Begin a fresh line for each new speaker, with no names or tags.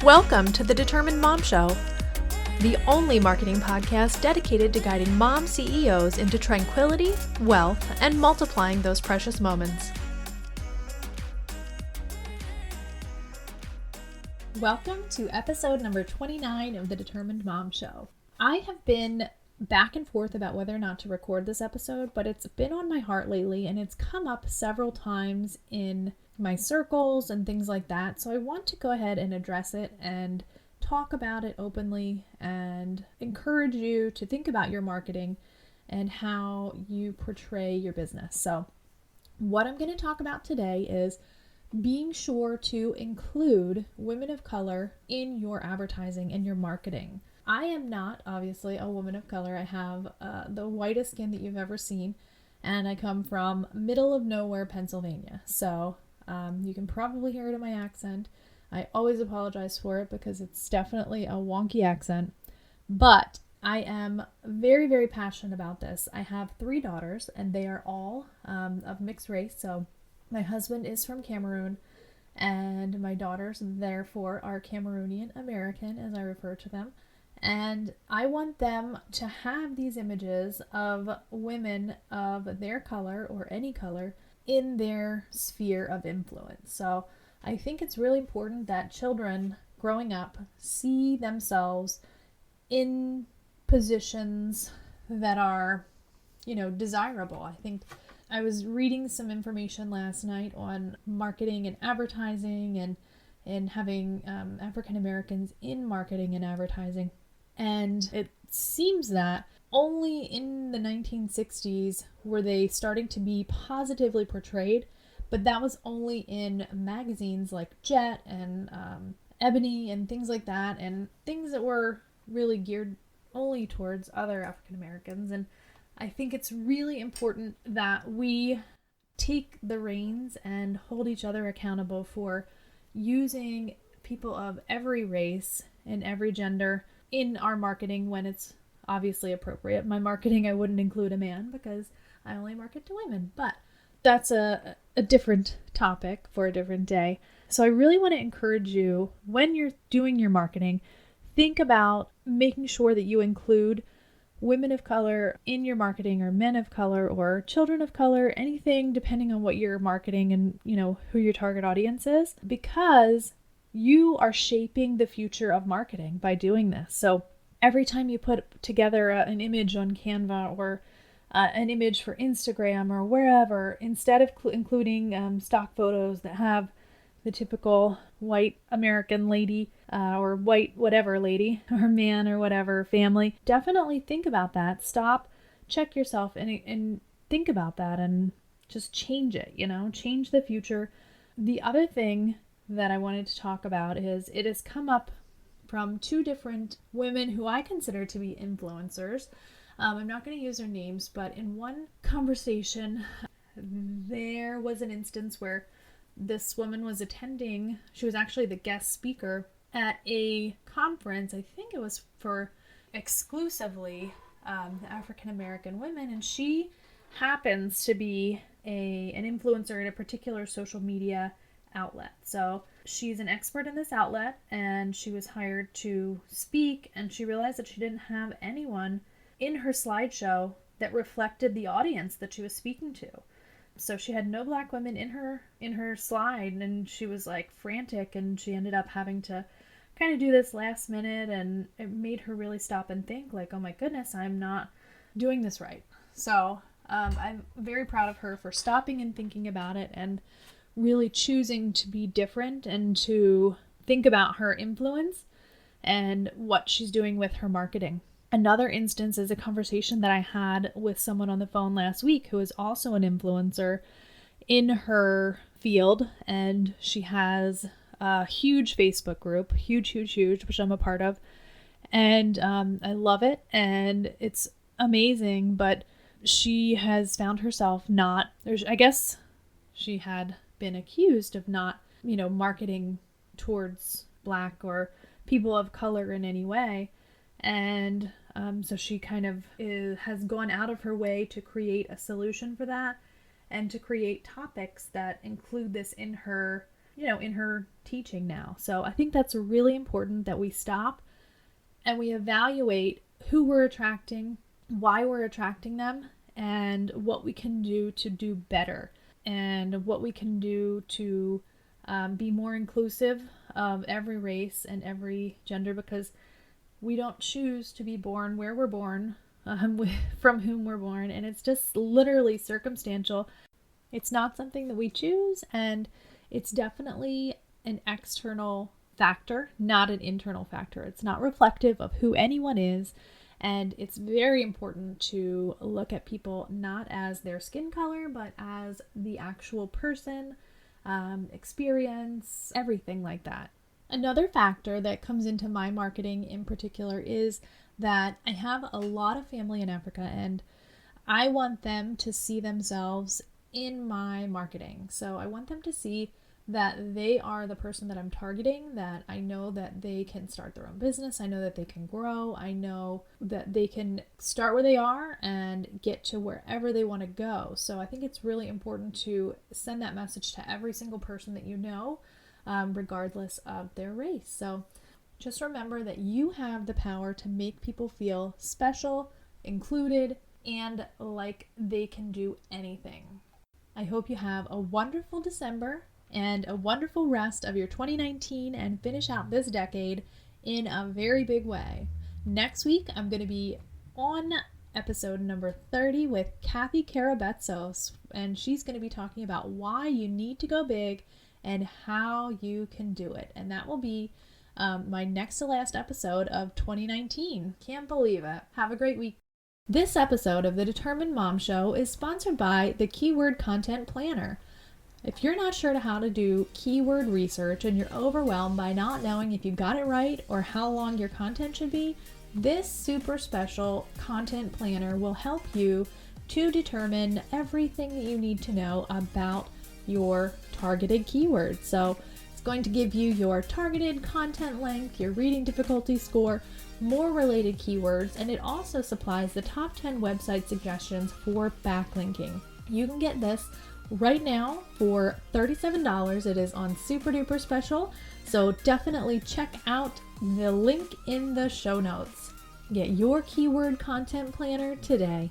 Welcome to the Determined Mom Show, the only marketing podcast dedicated to guiding mom CEOs into tranquility, wealth, and multiplying those precious moments. Welcome to episode number 29 of the Determined Mom Show. I have been back and forth about whether or not to record this episode, but it's been on my heart lately and it's come up several times in my circles and things like that. So I want to go ahead and address it and talk about it openly and encourage you to think about your marketing and how you portray your business. So what I'm going to talk about today is being sure to include women of color in your advertising and your marketing. I am not, obviously, a woman of color. I have the whitest skin that you've ever seen, and I come from middle of nowhere, Pennsylvania. So you can probably hear it in my accent. I always apologize for it because it's definitely a wonky accent, but I am very, very passionate about this. I have 3 daughters, and they are all of mixed race. So my husband is from Cameroon, and my daughters, therefore, are Cameroonian American, as I refer to them. And I want them to have these images of women of their color or any color in their sphere of influence. So I think it's really important that children growing up see themselves in positions that are, desirable. I think I was reading some information last night on marketing and advertising and having African Americans in marketing and advertising. And it seems that only in the 1960s were they starting to be positively portrayed, but that was only in magazines like Jet and Ebony and things like that, and things that were really geared only towards other African Americans. And I think it's really important that we take the reins and hold each other accountable for using people of every race and every gender in our marketing when it's obviously appropriate. My marketing, I wouldn't include a man because I only market to women, but that's a different topic for a different day. So I really want to encourage you, when you're doing your marketing, think about making sure that you include women of color in your marketing, or men of color, or children of color, anything depending on what you're marketing and who your target audience is, because you are shaping the future of marketing by doing this. So every time you put together an image on Canva or an image for Instagram or wherever, instead of including stock photos that have the typical white American lady or white whatever lady or man or whatever family, definitely think about that. Stop, check yourself, and think about that and just change it, change the future. The other thing that I wanted to talk about is it has come up from 2 different women who I consider to be influencers. I'm not going to use their names, but in one conversation, there was an instance where this woman was attending, she was actually the guest speaker at a conference. I think it was for exclusively African American women, and she happens to be an influencer in a particular social media outlet. So she's an expert in this outlet, and she was hired to speak, and she realized that she didn't have anyone in her slideshow that reflected the audience that she was speaking to. So she had no Black women in her slide, and she was like frantic, and she ended up having to kind of do this last minute, and it made her really stop and think like, oh my goodness, I'm not doing this right. So I'm very proud of her for stopping and thinking about it and really choosing to be different and to think about her influence and what she's doing with her marketing. Another instance is a conversation that I had with someone on the phone last week who is also an influencer in her field, and she has a huge Facebook group, huge, which I'm a part of, and I love it, and it's amazing, but she has found herself I guess she had been accused of not, marketing towards Black or people of color in any way. And so she kind of has gone out of her way to create a solution for that and to create topics that include this in her in her teaching now. So I think that's really important that we stop and we evaluate who we're attracting, why we're attracting them, and what we can do to do better, and what we can do to be more inclusive of every race and every gender, because we don't choose to be born where we're born, from whom we're born, and it's just literally circumstantial. It's not something that we choose, and it's definitely an external factor, not an internal factor. It's not reflective of who anyone is, and it's very important to look at people not as their skin color, but as the actual person, experience, everything like that. Another factor that comes into my marketing in particular is that I have a lot of family in Africa, and I want them to see themselves in my marketing. So I want them to see that they are the person that I'm targeting, that I know that they can start their own business. I know that they can grow. I know that they can start where they are and get to wherever they want to go. So I think it's really important to send that message to every single person that you know, regardless of their race. So just remember that you have the power to make people feel special, included, and like they can do anything. I hope you have a wonderful December and a wonderful rest of your 2019 and finish out this decade in a very big way. Next week, I'm going to be on episode number 30 with Kathy Karabetsos, and she's going to be talking about why you need to go big and how you can do it. And that will be my next to last episode of 2019. Can't believe it. Have a great week. This episode of the Determined Mom Show is sponsored by the Keyword Content Planner. If you're not sure how to do keyword research and you're overwhelmed by not knowing if you got it right or how long your content should be, this super special content planner will help you to determine everything that you need to know about your targeted keywords. So it's going to give you your targeted content length, your reading difficulty score, more related keywords, and it also supplies the top 10 website suggestions for backlinking. You can get this right now for $37. It is on super duper special, so definitely check out the link in the show notes. Get your keyword content planner today.